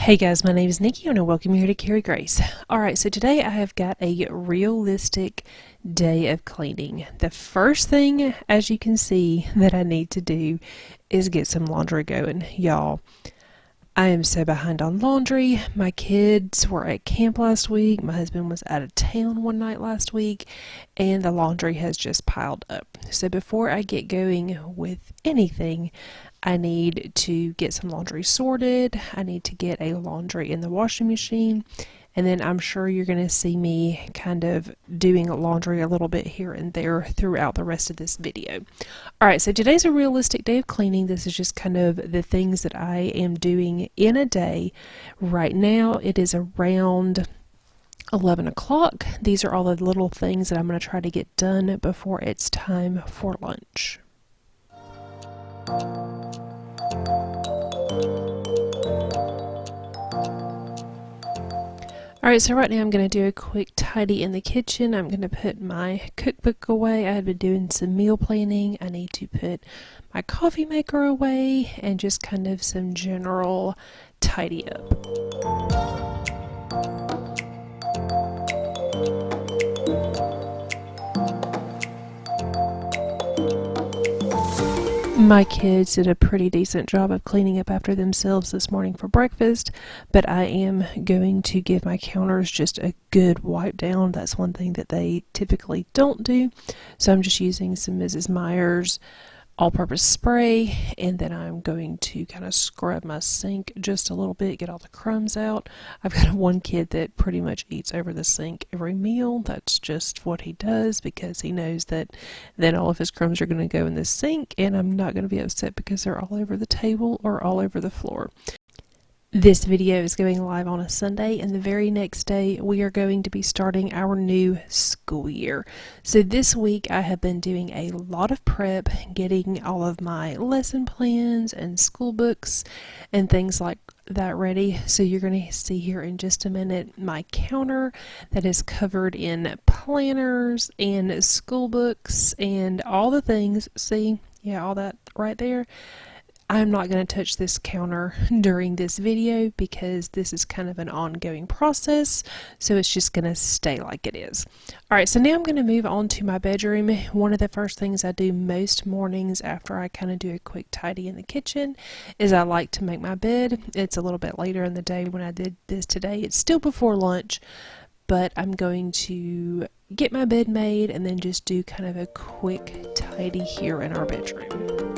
Hey guys, my name is Nikki and I welcome you here to Carry Grace. Alright, so today I have got a realistic day of cleaning. The first thing, as you can see, that I need to do is get some laundry going. Y'all, I am so behind on laundry. My kids were at camp last week. My husband was out of town one night last week, and the laundry has just piled up. So before I get going with anything, I need to get some laundry sorted. I need to get a laundry in the washing machine. And then I'm sure you're going to see me kind of doing laundry a little bit here and there throughout the rest of this video. Alright, so today's a realistic day of cleaning. This is just kind of the things that I am doing in a day. Right now it is around 11 o'clock. These are all the little things that I'm going to try to get done before it's time for lunch. Alright, so right now I'm going to do a quick tidy in the kitchen. I'm going to put my cookbook away. I had been doing some meal planning. I need to put my coffee maker away and just kind of some general tidy up. My kids did a pretty decent job of cleaning up after themselves this morning for breakfast, but I am going to give my counters just a good wipe down. That's one thing that they typically don't do. So I'm just using some Mrs. Meyer's all-purpose spray, and then I'm going to kind of scrub my sink just a little bit, get all the crumbs out. I've got one kid that pretty much eats over the sink every meal. That's just what he does because he knows that then all of his crumbs are going to go in the sink, and I'm not going to be upset because they're all over the table or all over the floor. This video is going live on a Sunday, and the very next day we are going to be starting our new school year. So this week I have been doing a lot of prep, getting all of my lesson plans and school books and things like that ready. So you're going to see here in just a minute my counter that is covered in planners and school books and all the things. See, yeah, all that right there. I'm not going to touch this counter during this video because this is kind of an ongoing process, so it's just going to stay like it is. Alright, so now I'm going to move on to my bedroom. One of the first things I do most mornings after I kind of do a quick tidy in the kitchen is I like to make my bed. It's a little bit later in the day when I did this today. It's still before lunch, but I'm going to get my bed made and then just do kind of a quick tidy here in our bedroom.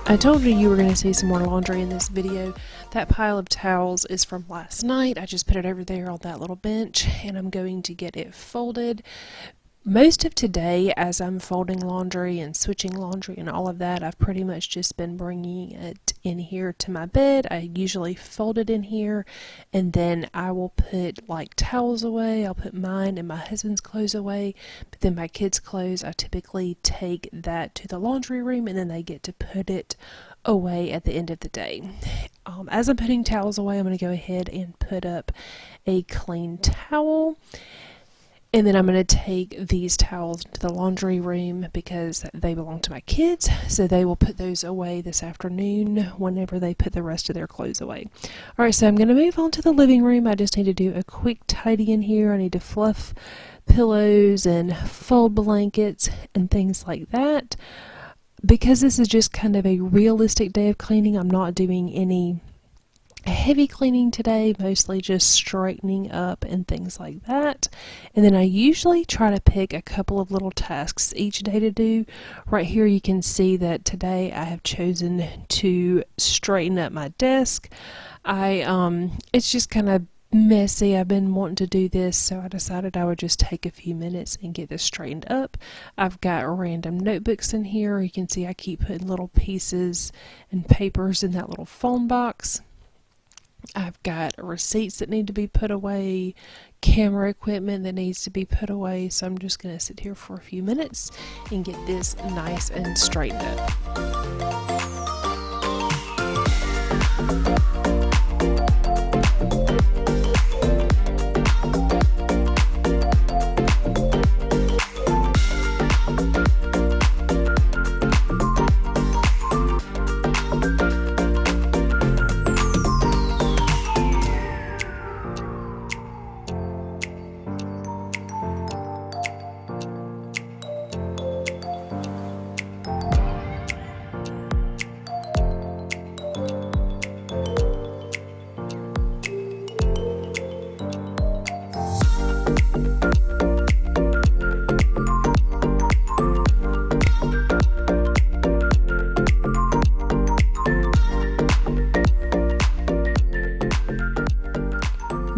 I told you were going to see some more laundry in this video. That pile of towels is from last night. I just put it over there on that little bench, and I'm going to get it folded. Most of today, as I'm folding laundry and switching laundry and all of that, I've pretty much just been bringing it in here to my bed. I usually fold it in here, and then I will put like towels away. I'll put mine and my husband's clothes away, but then my kids' clothes, I typically take that to the laundry room, and then they get to put it away at the end of the day. As I'm putting towels away, I'm going to go ahead and put up a clean towel. And then I'm going to take these towels to the laundry room because they belong to my kids. So they will put those away this afternoon whenever they put the rest of their clothes away. Alright, so I'm going to move on to the living room. I just need to do a quick tidy in here. I need to fluff pillows and fold blankets and things like that. Because this is just kind of a realistic day of cleaning, I'm not doing any heavy cleaning today, mostly just straightening up and things like that. And then I usually try to pick a couple of little tasks each day to do. Right here you can see that today I have chosen to straighten up my desk. It's just kind of messy. I've been wanting to do this, so I decided I would just take a few minutes and get this straightened up. I've got random notebooks in here. You can see I keep putting little pieces and papers in that little phone box. I've got receipts that need to be put away, camera equipment that needs to be put away. So I'm just going to sit here for a few minutes and get this nice and straightened up.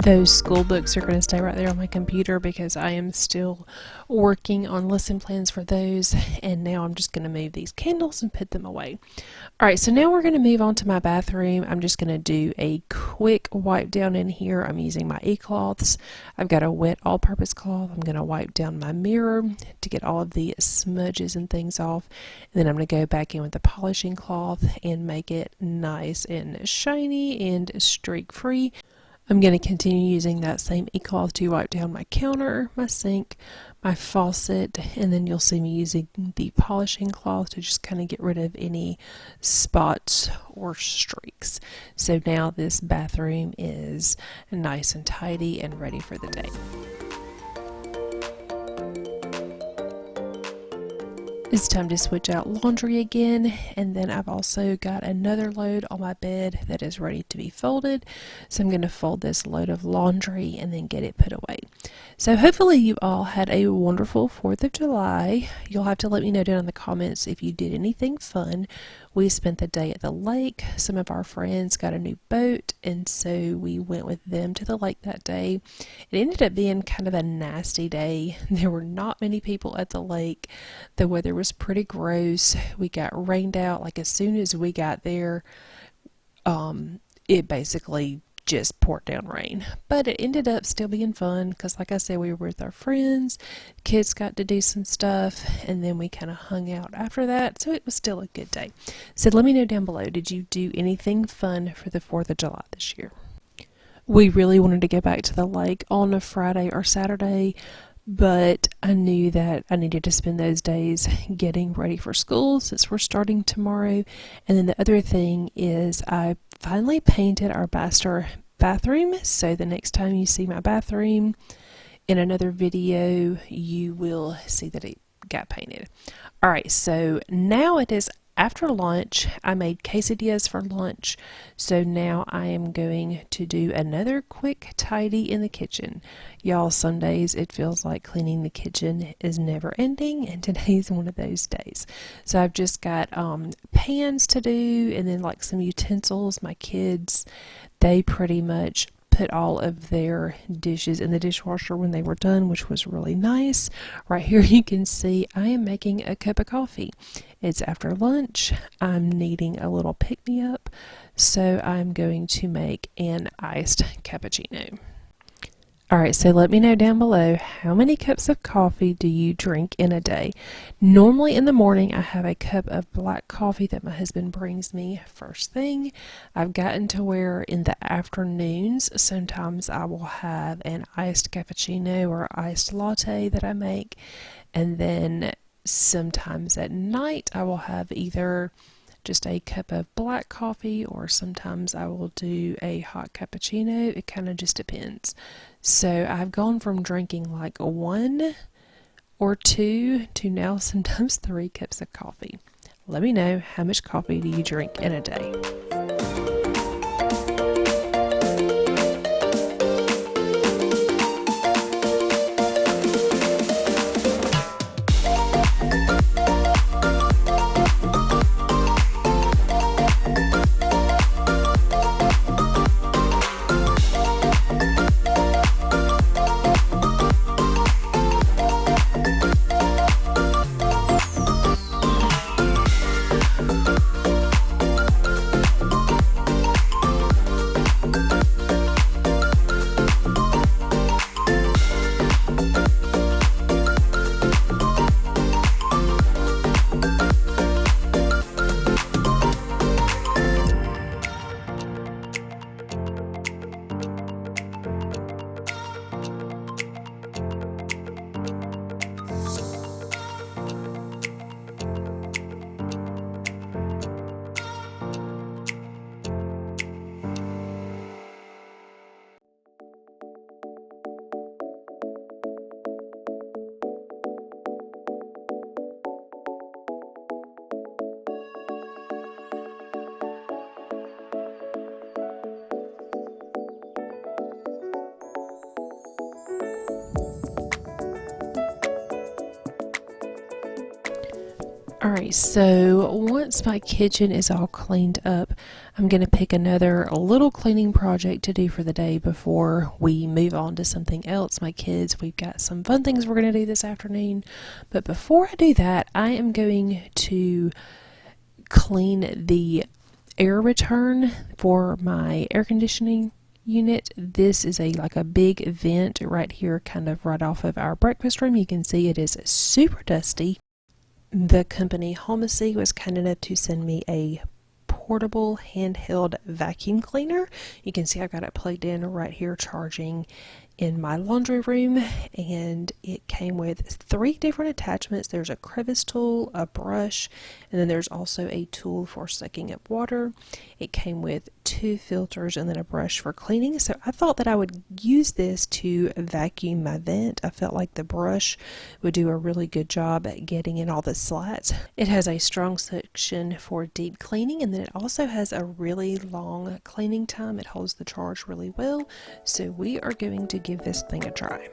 Those school books are going to stay right there on my computer because I am still working on lesson plans for those, and now I'm just going to move these candles and put them away. Alright, so now we're going to move on to my bathroom. I'm just going to do a quick wipe down in here. I'm using my e-cloths. I've got a wet all-purpose cloth. I'm going to wipe down my mirror to get all of the smudges and things off, and then I'm going to go back in with the polishing cloth and make it nice and shiny and streak-free. I'm going to continue using that same e-cloth to wipe down my counter, my sink, my faucet, and then you'll see me using the polishing cloth to just kind of get rid of any spots or streaks. So now this bathroom is nice and tidy and ready for the day. It's time to switch out laundry again, and then I've also got another load on my bed that is ready to be folded. So I'm going to fold this load of laundry and then get it put away. So hopefully you all had a wonderful 4th of July. You'll have to let me know down in the comments if you did anything fun. We spent the day at the lake. Some of our friends got a new boat, and so we went with them to the lake that day. It ended up being kind of a nasty day. There were not many people at the lake. The weather was pretty gross. We got rained out like as soon as we got there. It basically just poured down rain, but it ended up still being fun because, like I said, we were with our friends, kids got to do some stuff, and then we kind of hung out after that, so it was still a good day. So let me know down below, did you do anything fun for the 4th of July this year? We really wanted to go back to the lake on a Friday or Saturday, but I knew that I needed to spend those days getting ready for school since we're starting tomorrow. And then the other thing is I finally painted our master bathroom, so the next time you see my bathroom in another video, you will see that it got painted. Alright, so now it is after lunch. I made quesadillas for lunch, so now I am going to do another quick tidy in the kitchen. Y'all, some days it feels like cleaning the kitchen is never ending, and today's one of those days. So I've just got pans to do, and then like some utensils. My kids, they pretty much put all of their dishes in the dishwasher when they were done, which was really nice. Right here you can see I am making a cup of coffee. It's after lunch. I'm needing a little pick-me-up, so I'm going to make an iced cappuccino. Alright, so let me know down below, how many cups of coffee do you drink in a day? Normally in the morning I have a cup of black coffee that my husband brings me first thing. I've gotten to where in the afternoons sometimes I will have an iced cappuccino or iced latte that I make, and then sometimes at night I will have either just a cup of black coffee, or sometimes I will do a hot cappuccino. It kind of just depends. So I've gone from drinking like 1 or 2 to now sometimes 3 cups of coffee. Let me know, how much coffee do you drink in a day? Alright, so once my kitchen is all cleaned up, I'm going to pick another little cleaning project to do for the day before we move on to something else. My kids, we've got some fun things we're going to do this afternoon. But before I do that, I am going to clean the air return for my air conditioning unit. This is like a big vent right here, kind of right off of our breakfast room. You can see it is super dusty. The company Homesy was kind enough to send me a portable handheld vacuum cleaner. You can see I've got it plugged in right here, charging in my laundry room, and it came with 3 different attachments. There's a crevice tool, a brush, and then there's also a tool for sucking up water. It came with 2 filters and then a brush for cleaning. So I thought that I would use this to vacuum my vent. I felt like the brush would do a really good job at getting in all the slats. It has a strong suction for deep cleaning, and then it also has a really long cleaning time. It holds the charge really well. So we are going to give this thing a try.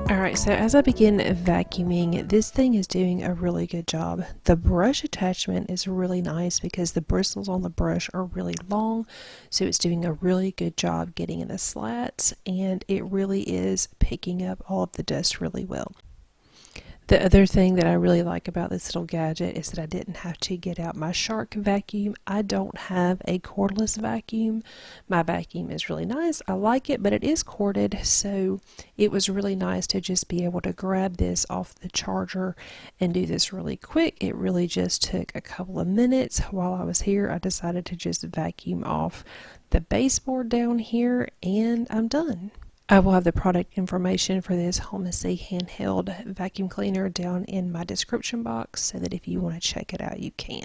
Alright, so as I begin vacuuming, this thing is doing a really good job. The brush attachment is really nice because the bristles on the brush are really long, so it's doing a really good job getting in the slats, and it really is picking up all of the dust really well. The other thing that I really like about this little gadget is that I didn't have to get out my Shark vacuum. I don't have a cordless vacuum. My vacuum is really nice. I like it, but it is corded, so it was really nice to just be able to grab this off the charger and do this really quick. It really just took a couple of minutes. While I was here, I decided to just vacuum off the baseboard down here, and I'm done. I will have the product information for this Homesy handheld vacuum cleaner down in my description box, so that if you want to check it out, you can.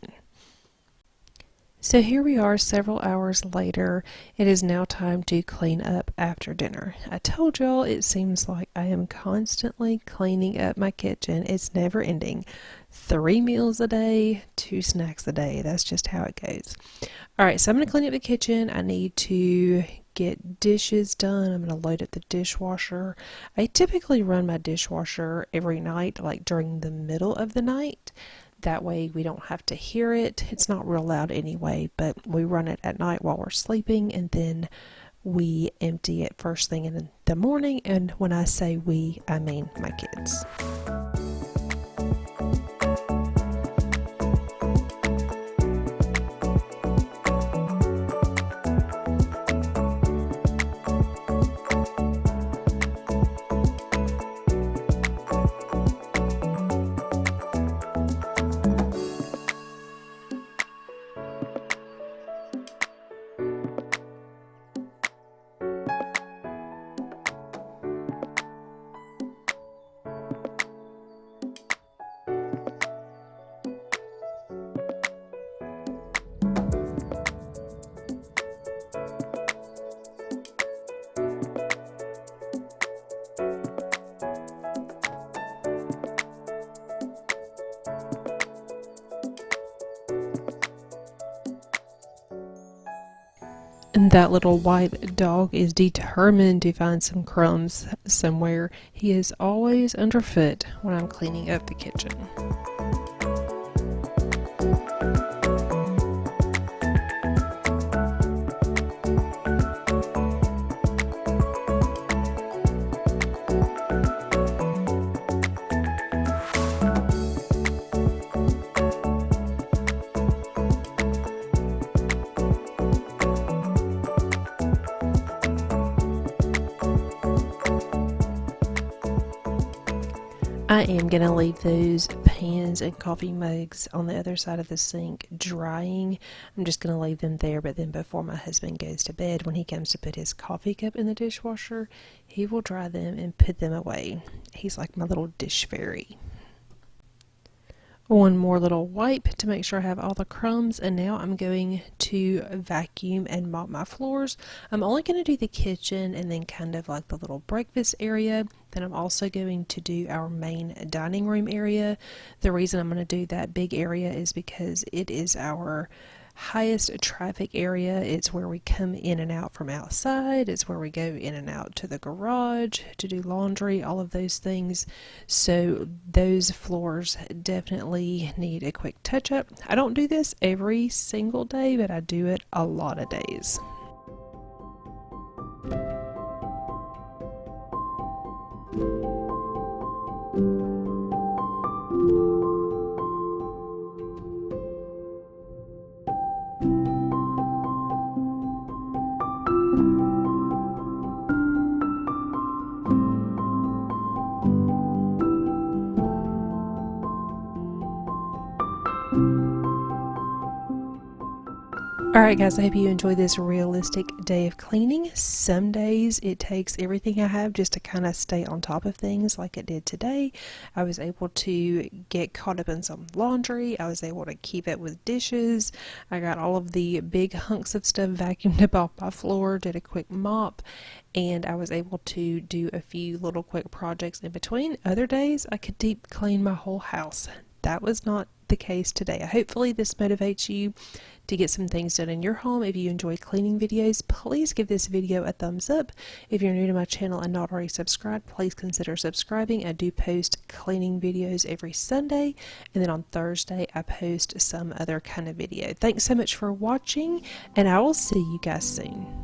So here we are several hours later. It is now time to clean up after dinner. I told y'all it seems like I am constantly cleaning up my kitchen. It's never ending. 3 meals a day, 2 snacks a day. That's just how it goes. Alright, so I'm going to clean up the kitchen. I need to get dishes done. I'm going to load up the dishwasher. I typically run my dishwasher every night, like during the middle of the night. That way we don't have to hear it. It's not real loud anyway, but we run it at night while we're sleeping, and then we empty it first thing in the morning. And when I say we, I mean my kids. And that little white dog is determined to find some crumbs somewhere. He is always underfoot when I'm cleaning up the kitchen. I am going to leave those pans and coffee mugs on the other side of the sink drying. I'm just going to leave them there, but then before my husband goes to bed, when he comes to put his coffee cup in the dishwasher, he will dry them and put them away. He's like my little dish fairy. one more little wipe to make sure I have all the crumbs, and now I'm going to vacuum and mop my floors. I'm only going to do the kitchen and then kind of like the little breakfast area. Then I'm also going to do our main dining room area. The reason I'm going to do that big area is because it is our highest traffic area. It's where we come in and out from outside. It's where we go in and out to the garage to do laundry, all of those things. So those floors definitely need a quick touch up. I don't do this every single day, but I do it a lot of days. Alright guys, I hope you enjoyed this realistic day of cleaning. Some days it takes everything I have just to kind of stay on top of things like it did today. I was able to get caught up in some laundry. I was able to keep it with dishes. I got all of the big hunks of stuff vacuumed up off my floor, did a quick mop, and I was able to do a few little quick projects in between. Other days I could deep clean my whole house. That was not the case today. Hopefully this motivates you to get some things done in your home. If you enjoy cleaning videos, please give this video a thumbs up. If you're new to my channel and not already subscribed, please consider subscribing. I do post cleaning videos every Sunday, and then on Thursday I post some other kind of video. Thanks so much for watching, and I will see you guys soon.